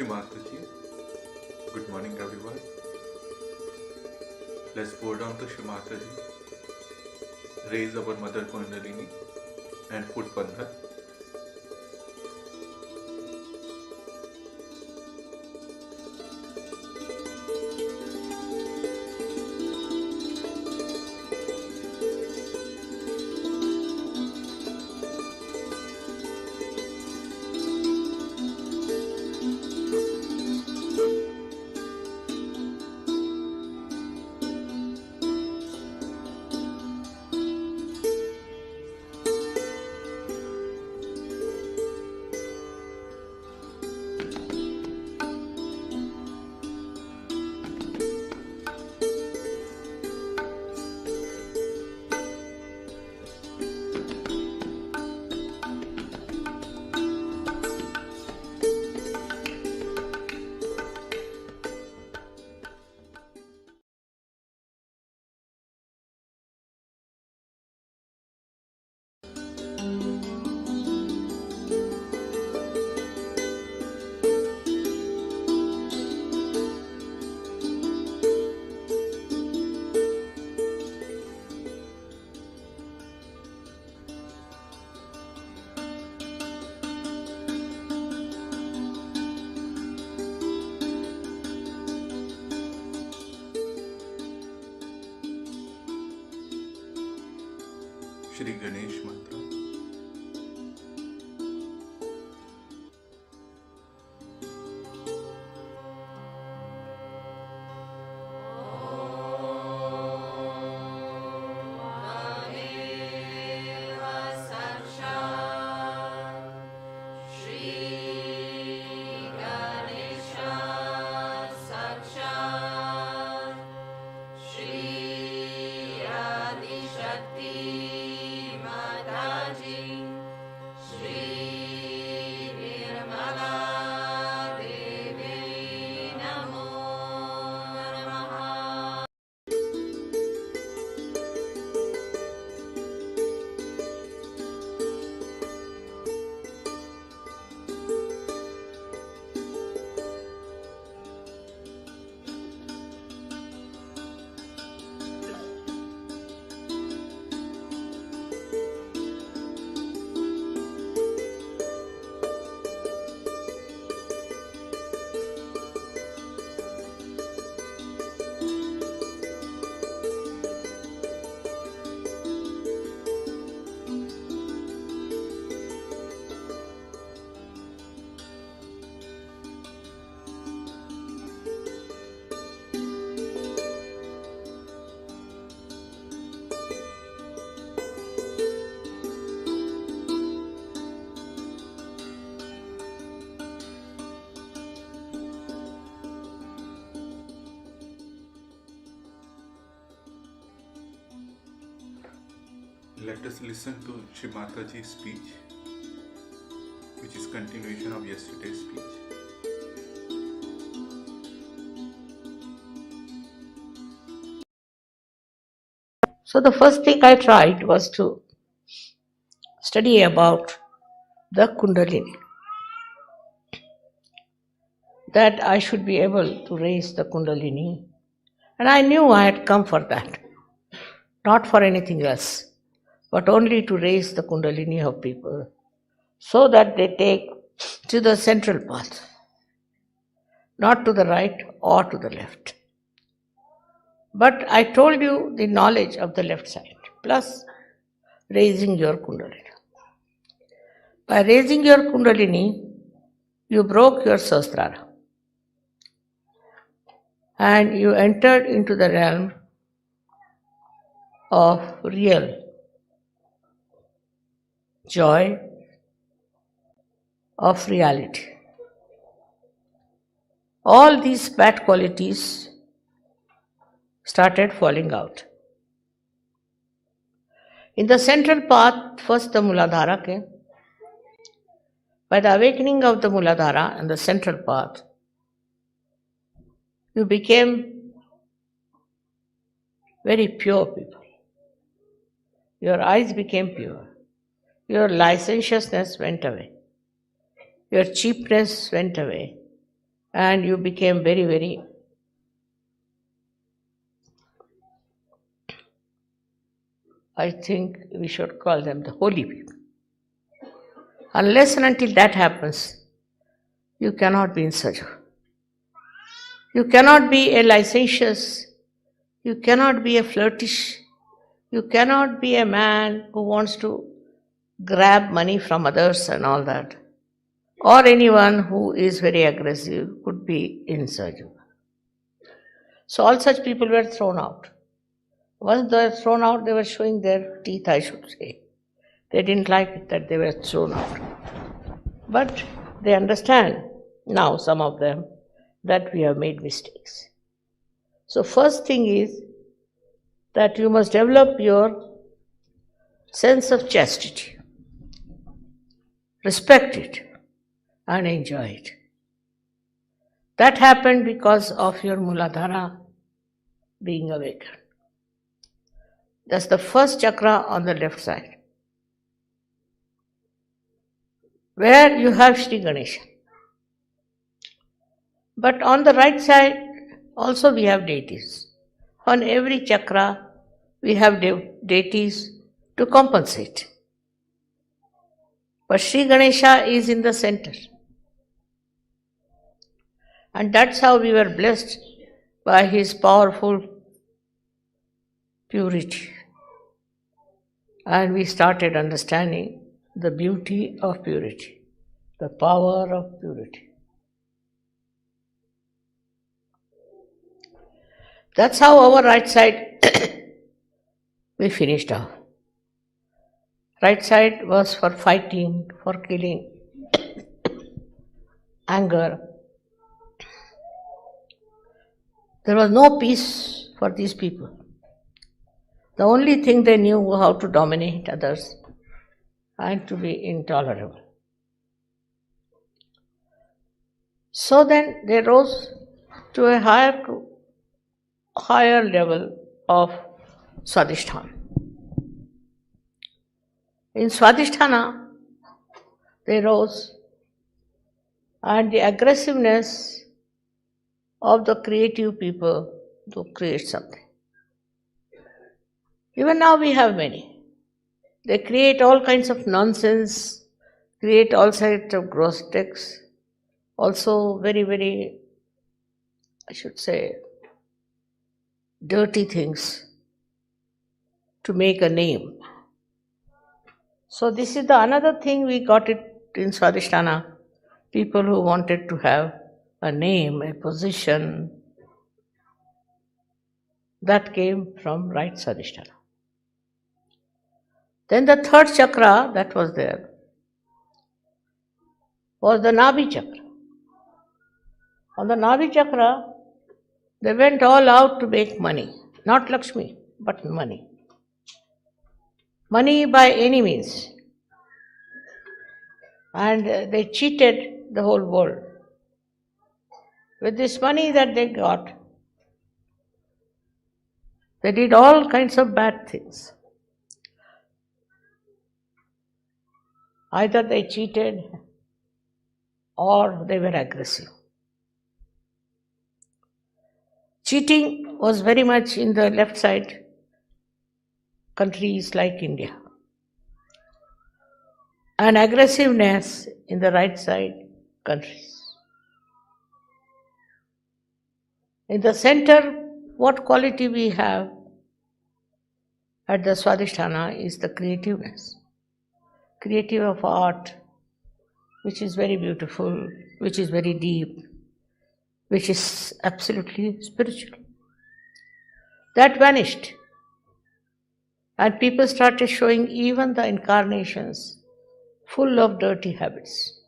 Shri Mataji. Good morning, everyone. Let's bow down to Shri Mataji. Raise our Mother Kundalini and put Bandhan. Shri Ganesh Mantra. Let us listen to Shri Mataji's speech, which is continuation of yesterday's speech. So the first thing I tried was to study about the Kundalini, that I should be able to raise the Kundalini, and I knew I had come for that, not for anything else, but only to raise the Kundalini of people so that they take to the central path, not to the right or to the left. But I told you the knowledge of the left side, plus raising your Kundalini. By raising your Kundalini, you broke your Sahasrara and you entered into the realm of real joy, of reality. All these bad qualities started falling out. In the central path, first the Muladhara came. By the awakening of the Muladhara and the central path, you became very pure people. Your eyes became pure. Your licentiousness went away. Your cheapness went away. and you became very, very I think we should call them the holy people. Unless and until that happens, you cannot be in Sajo. You cannot be a licentious, you cannot be a flirtish, you cannot be a man who wants to grab money from others and all that. Or anyone who is very aggressive could be in Sajo. So all such people were thrown out. Once they were thrown out, they were showing their teeth, I should say. They didn't like it that they were thrown out. But they understand now, some of them, that we have made mistakes. So first thing is that you must develop your sense of chastity. Respect it and enjoy it. That happened because of your Muladhara being awakened. That's the first chakra on the left side, where you have Sri Ganesha. But on the right side, also we have deities. On every chakra, we have deities to compensate. But Sri Ganesha is in the center. And that's how we were blessed by his powerful purity. And we started understanding the beauty of purity, the power of purity. That's how our right side we finished off. Right side was for fighting, for killing, anger. There was no peace for these people. The only thing they knew was how to dominate others and to be intolerable. So then they rose to a higher level of Swadhisthana. In Swadhisthana, they rose, and the aggressiveness of the creative people to create something. Even now we have many. They create all kinds of nonsense, create all kinds of gross texts, also very, very, I should say, dirty things to make a name. So this is the another thing we got it in Swadhisthana. People who wanted to have a name, a position, that came from right Swadhisthana. Then the third chakra that was there was the Nabhi chakra. On the Nabhi chakra, they went all out to make money. Not Lakshmi, but money. Money by any means. And they cheated the whole world. With this money that they got, they did all kinds of bad things. Either they cheated or they were aggressive. Cheating was very much in the left side countries like India, and aggressiveness in the right side countries. In the center, what quality we have at the Swadhisthana is the creativeness. Creative of art, which is very beautiful, which is very deep, which is absolutely spiritual. That vanished. And people started showing even the incarnations full of dirty habits.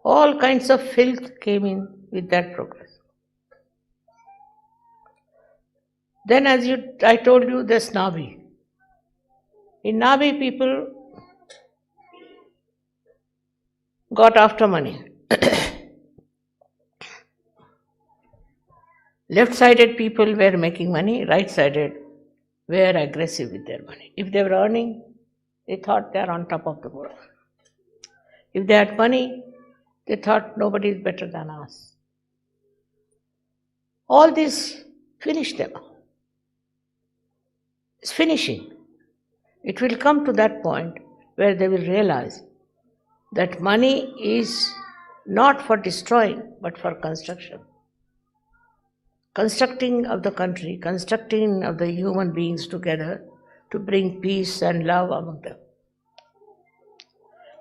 All kinds of filth came in with that progress. Then I told you, there's Nabhi. In Nabhi, people got after money. Left-sided people were making money, right-sided were aggressive with their money. If they were earning, they thought they are on top of the world. If they had money, They thought nobody is better than us. All this finished them. It's finishing. It will come to that point where they will realize that money is not for destroying, but for construction. Constructing of the country, constructing of the human beings together to bring peace and love among them.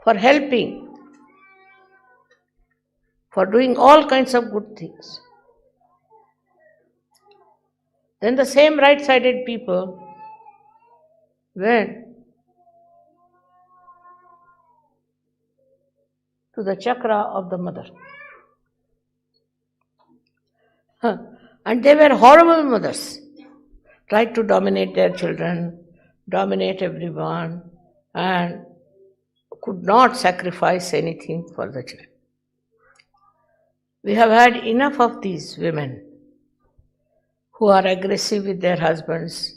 For helping, for doing all kinds of good things. Then the same right-sided people went to the chakra of the mother. And they were horrible mothers, tried to dominate their children, dominate everyone, and could not sacrifice anything for the children. We have had enough of these women who are aggressive with their husbands,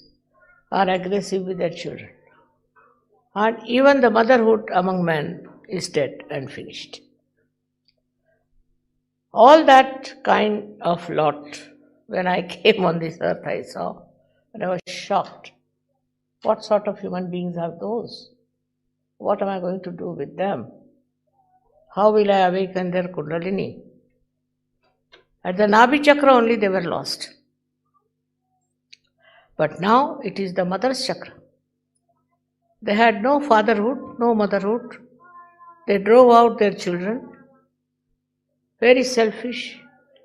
are aggressive with their children. And even the motherhood among men is dead and finished. All that kind of lot, when I came on this earth, I saw, and I was shocked. What sort of human beings are those? What am I going to do with them? How will I awaken their Kundalini? At the Nabhi chakra only they were lost. But now it is the mother's chakra. They had no fatherhood, no motherhood. They drove out their children. Very selfish,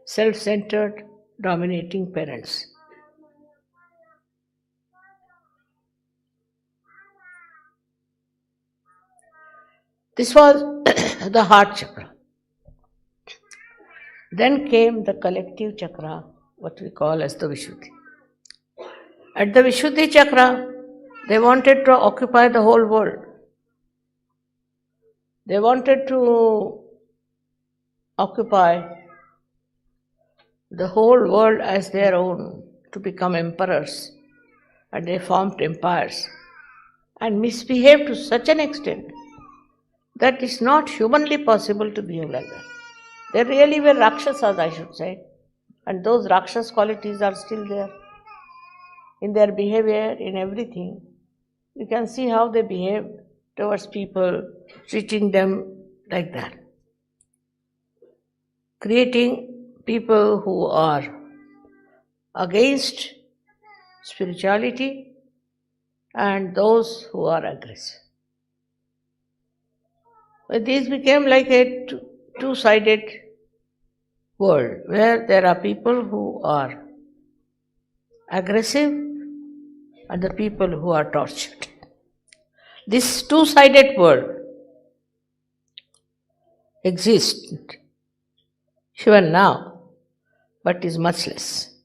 self-centered, dominating parents. This was the heart chakra. Then came the collective chakra, what we call as the Vishuddhi. At the Vishuddhi chakra, they wanted to occupy the whole world. They wanted to occupy the whole world as their own, to become emperors. And they formed empires and misbehaved to such an extent that it's not humanly possible to behave like that. They really were Rakshasas, I should say. And those Rakshas qualities are still there. In their behavior, in everything. You can see how they behave towards people, treating them like that. Creating people who are against spirituality and those who are aggressive. But this became like a two-sided world where there are people who are aggressive and the people who are tortured. This two-sided world exists even now, but is much less.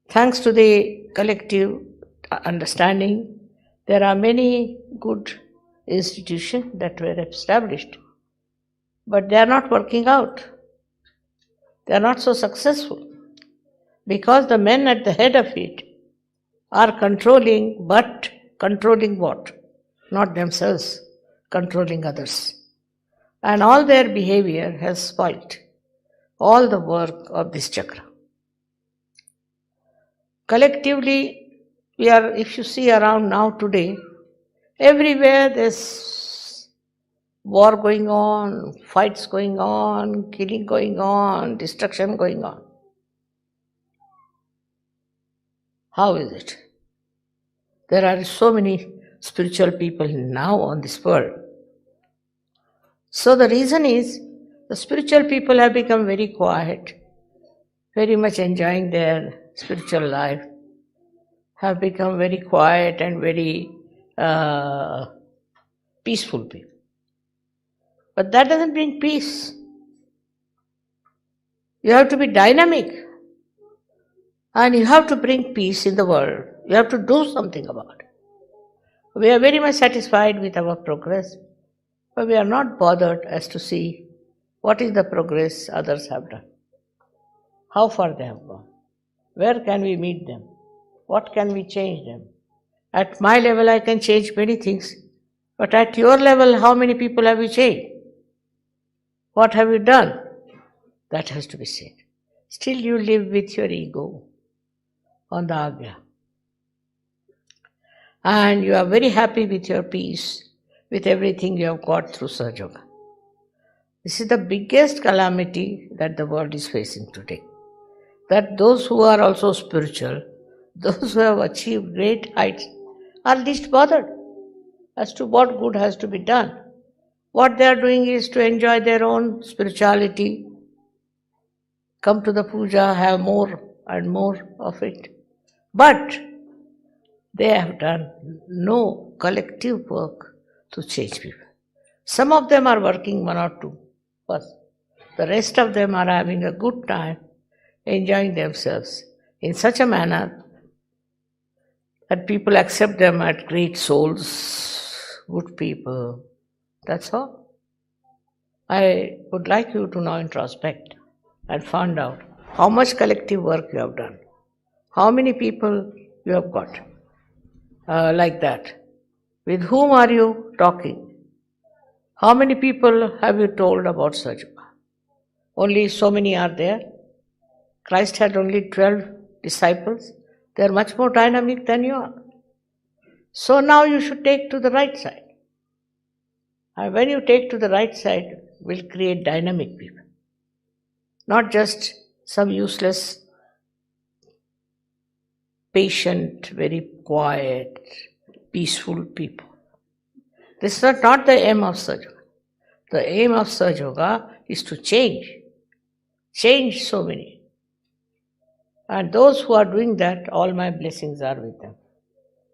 Thanks to the collective understanding, there are many good institutions that were established, but they are not working out. They are not so successful because the men at the head of it are controlling, but controlling what? Not themselves, controlling others. And all their behavior has spoilt all the work of this chakra. Collectively, we are, if you see around now today, everywhere there's war going on, fights going on, killing going on, destruction going on. How is it? There are so many spiritual people now on this world. So the reason is, the spiritual people have become very quiet, very much enjoying their spiritual life, have become very quiet and very peaceful people. But that doesn't bring peace. You have to be dynamic and you have to bring peace in the world. You have to do something about it. We are very much satisfied with our progress, but we are not bothered as to see what is the progress others have done, how far they have gone, where can we meet them, what can we change them. At my level I can change many things, but at your level how many people have you changed? What have you done? That has to be said. Still you live with your ego on the Agya. And you are very happy with your peace, with everything you have got through Sahaja Yoga. This is the biggest calamity that the world is facing today. That those who are also spiritual, those who have achieved great heights, are least bothered as to what good has to be done. What they are doing is to enjoy their own spirituality, come to the puja, have more and more of it. But they have done no collective work to change people. Some of them are working 1 or 2 first. The rest of them are having a good time, enjoying themselves in such a manner that people accept them as great souls, good people. That's all. I would like you to now introspect and find out how much collective work you have done, how many people you have got like that. With whom are you talking? How many people have you told about Sahaja Yoga? Only so many are there. Christ had only 12 disciples. They are much more dynamic than you are. So now you should take to the right side. And when you take to the right side, will create dynamic people. Not just some useless, patient, very quiet, peaceful people. This is not the aim of Sahaja Yoga. The aim of Sahaja Yoga is to change so many. And those who are doing that, all my blessings are with them.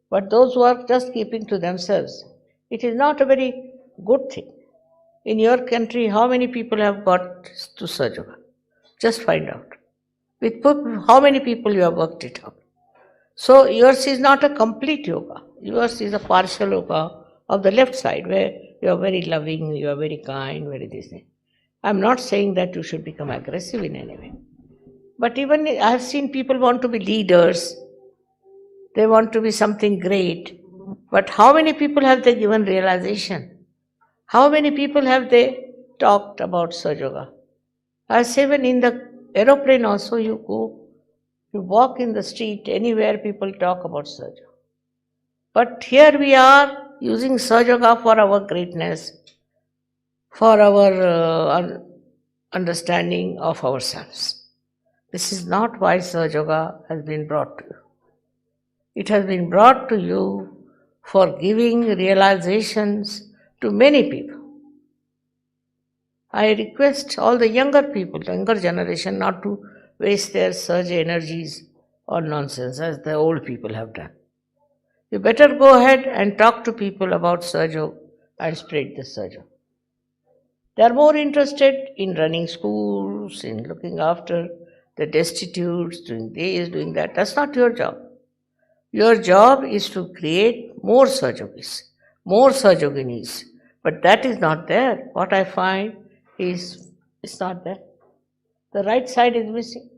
But those who are just keeping to themselves, it is not a very good thing. In your country, how many people have got to Sahaja Yoga? Just find out. With how many people you have worked it out. So yours is not a complete yoga. Yours is a partial yoga of the left side, where you are very loving, you are very kind, very this thing. I am not saying that you should become aggressive in any way. But even I have seen people want to be leaders, they want to be something great. But how many people have they given realization? How many people have they talked about Sahaja Yoga? I say when in the aeroplane also you go, you walk in the street, anywhere people talk about Sahaja Yoga. But here we are using Sahaja Yoga for our greatness, for our understanding of ourselves. This is not why Sahaja Yoga has been brought to you. It has been brought to you for giving realizations to many people. I request all the younger people, younger generation, not to waste their surge energies on nonsense as the old people have done. You better go ahead and talk to people about Sahaja Yoga and spread the Sahaja Yoga. They are more interested in running schools, in looking after the destitutes, doing this, doing that. That's not your job. Your job is to create more Sahaja Yogis, more Sahaja Yoginis. But that is not there. What I find is it's not there. The right side is missing.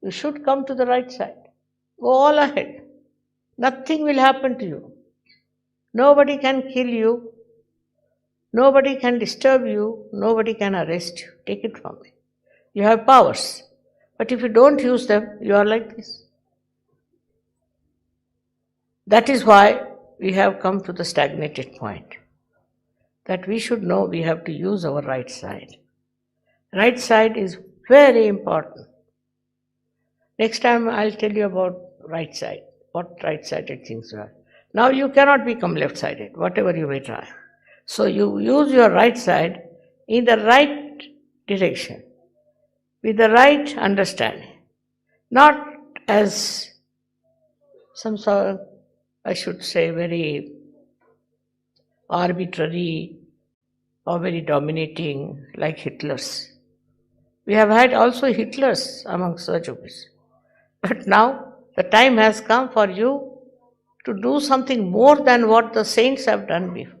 You should come to the right side. Go all ahead. Nothing will happen to you. Nobody can kill you. Nobody can disturb you. Nobody can arrest you. Take it from me. You have powers. But if you don't use them, you are like this. That is why we have come to the stagnated point. That we should know we have to use our right side. Right side is very important. Next time I'll tell you about right side, what right-sided things are. Now you cannot become left-sided, whatever you may try. So you use your right side in the right direction, with the right understanding, not as some sort of, I should say, very arbitrary or very dominating like Hitler's. We have had also Hitlers among Sahaja Yogis. But now the time has come for you to do something more than what the saints have done before.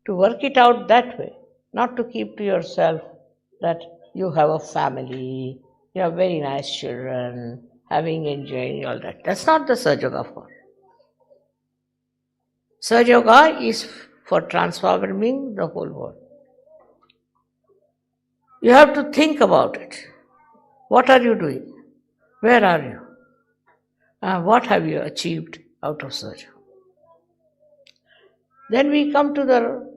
To work it out that way, not to keep to yourself that you have a family, you have very nice children, having enjoying all that. That's not the Sahaja Yoga for. Sahaja Yoga is for transforming the whole world. You have to think about it. What are you doing? Where are you? What have you achieved out of Sahaja? Then we come to the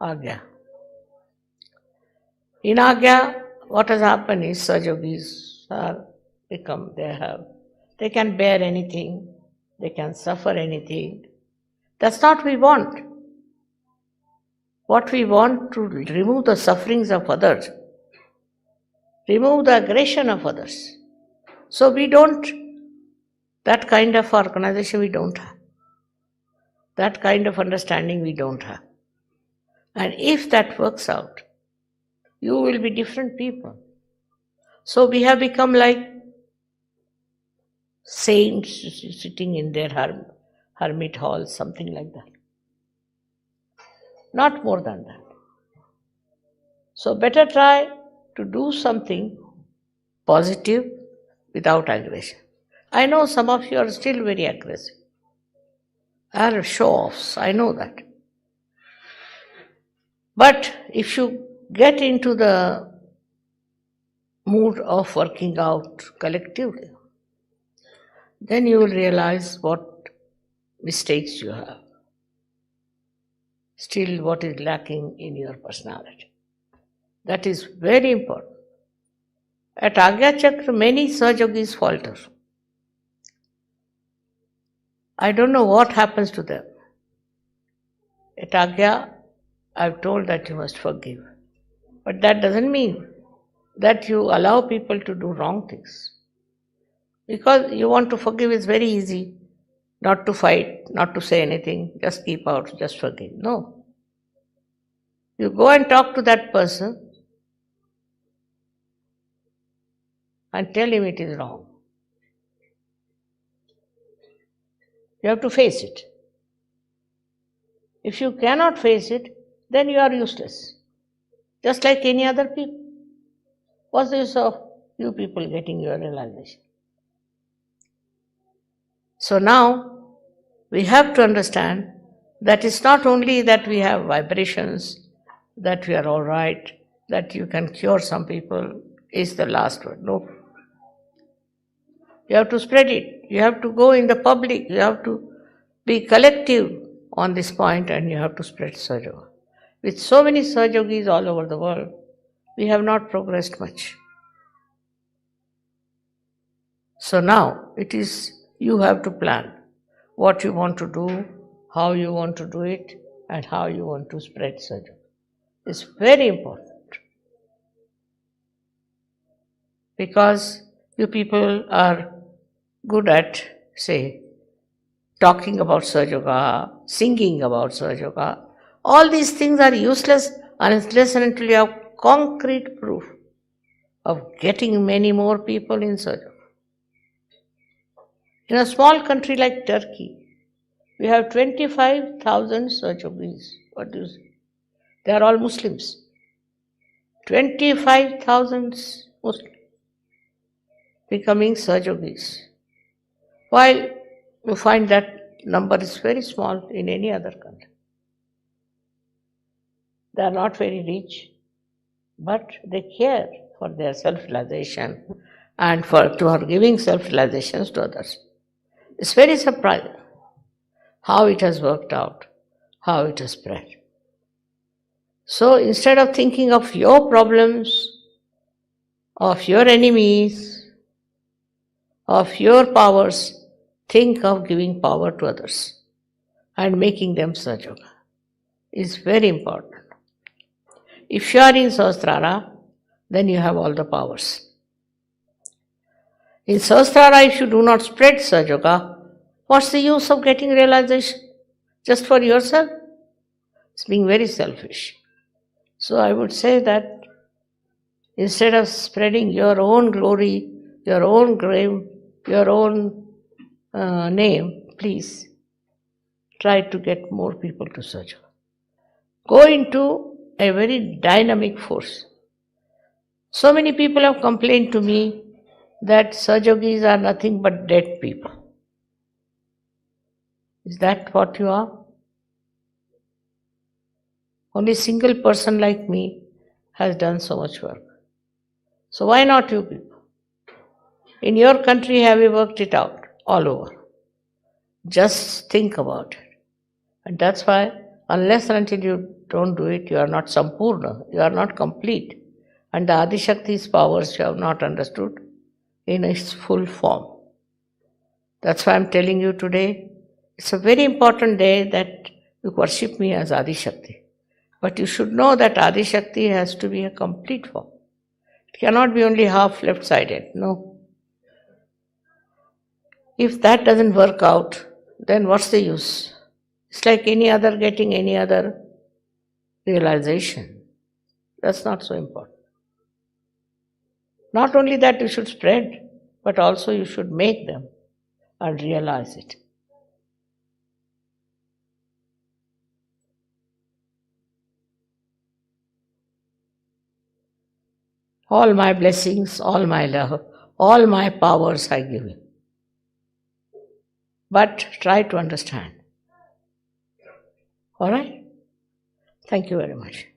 Agya. In Agya, what has happened is Sajogis are become, they can bear anything, they can suffer anything. That's not what we want. What we want to remove the sufferings of others, remove the aggression of others. So we don't, that kind of organization we don't have. That kind of understanding we don't have. And if that works out, you will be different people. So we have become like saints sitting in their hermit halls, something like that. Not more than that. So better try to do something positive without aggression. I know some of you are still very aggressive. Are show-offs, I know that. But if you get into the mood of working out collectively, then you will realize what mistakes you have. Still, what is lacking in your personality. That is very important. At Agya Chakra, many Sahajogis falter. I don't know what happens to them. At Agya, I've told that you must forgive. But that doesn't mean that you allow people to do wrong things. Because you want to forgive is very easy. Not to fight, not to say anything, just keep out, just forgive. No. You go and talk to that person and tell him it is wrong. You have to face it. If you cannot face it, then you are useless. Just like any other people. What's the use of you people getting your realization? So now, we have to understand that it's not only that we have vibrations, that we are all right, that you can cure some people, is the last word. No. You have to spread it. You have to go in the public. You have to be collective on this point and you have to spread Sahaja. With so many Sahajogis all over the world, we have not progressed much. So now, it is you have to plan what you want to do, how you want to do it, and how you want to spread Sahaja. It's very important. Because you people are good at, say, talking about Sahaja, singing about Sahaja. All these things are useless unless and until you have concrete proof of getting many more people in Sahaja. In a small country like Turkey, we have 25,000 Sahajogis. What do you say? They are all Muslims. 25,000 Muslims becoming Sahajogis. While you find that number is very small in any other country. They are not very rich, but they care for their self-realization and for giving self-realizations to others. It's very surprising how it has worked out, how it has spread. So instead of thinking of your problems, of your enemies, of your powers, think of giving power to others and making them Sahaja. It's very important. If you are in Sahasrara, then you have all the powers. In Sahasrara, if you do not spread Sahaja, what's the use of getting realization? Just for yourself? It's being very selfish. So I would say that instead of spreading your own glory, your own grave, your own name, please try to get more people to Sahaja. Go into a very dynamic force. So many people have complained to me that Sahajogis are nothing but dead people. Is that what you are? Only a single person like me has done so much work. So why not you people? In your country, have you worked it out all over? Just think about it. And that's why, unless and until you don't do it, you are not Sampurna, you are not complete. And the Adishakti's powers you have not understood in its full form. That's why I'm telling you today, it's a very important day that you worship me as Adishakti. But you should know that Adishakti has to be a complete form. It cannot be only half left-sided, no. If that doesn't work out, then what's the use? It's like getting any other realization. That's not so important. Not only that you should spread, but also you should make them and realize it. All my blessings, all my love, all my powers I give you. But try to understand. All right? Thank you very much.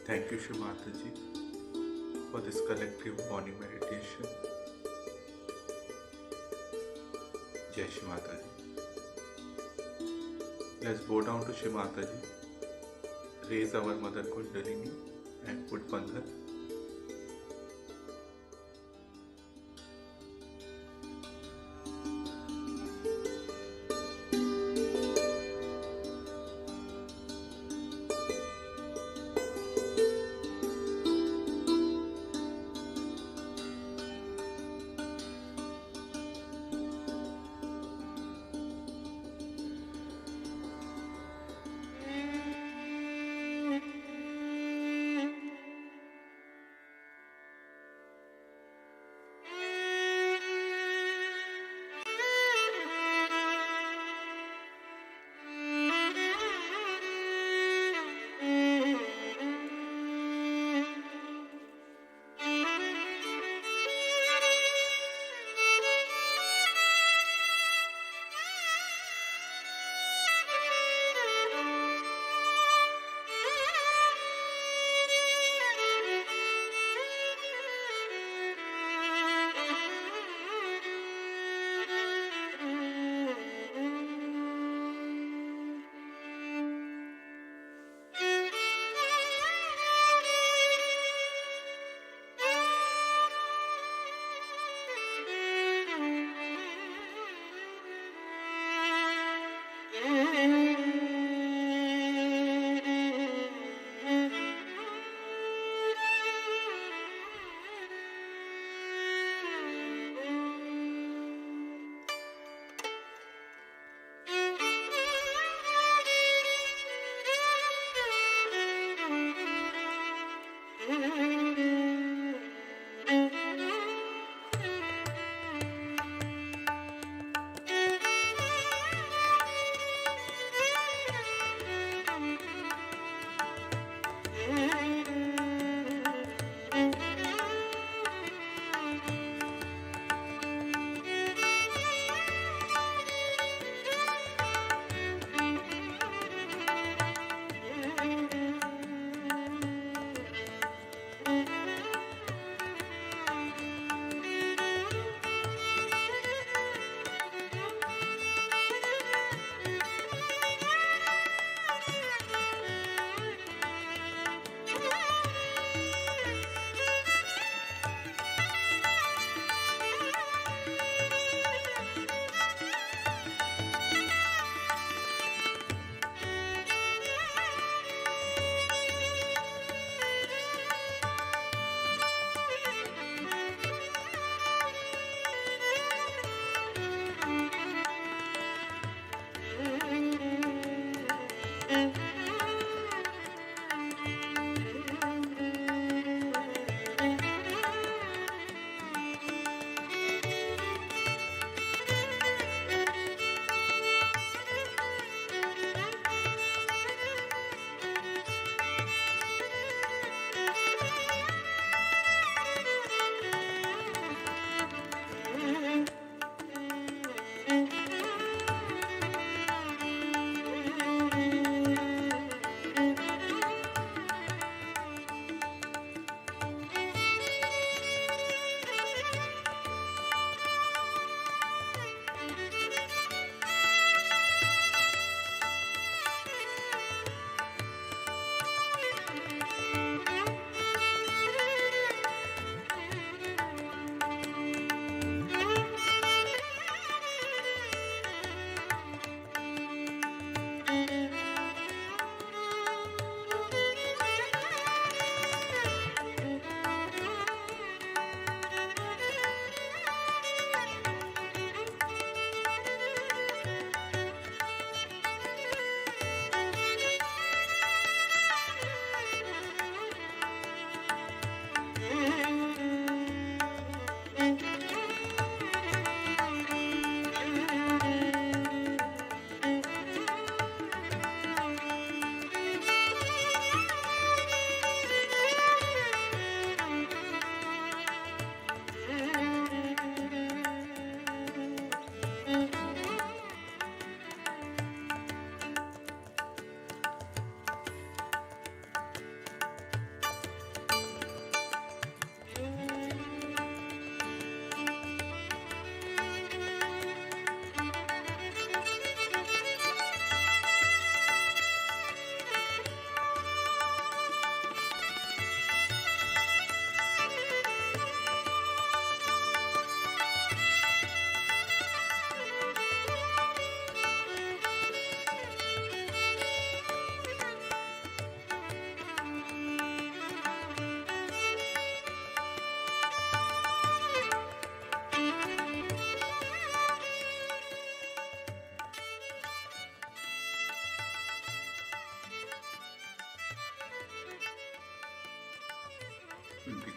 Thank you, Shri Mataji, for this collective morning meditation. Jai Shri Mataji. Let's bow down to Shri Mataji, raise our Mother Kundalini and put Bandhan.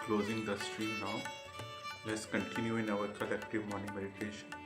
closing the stream now. Let's continue in our collective morning meditation.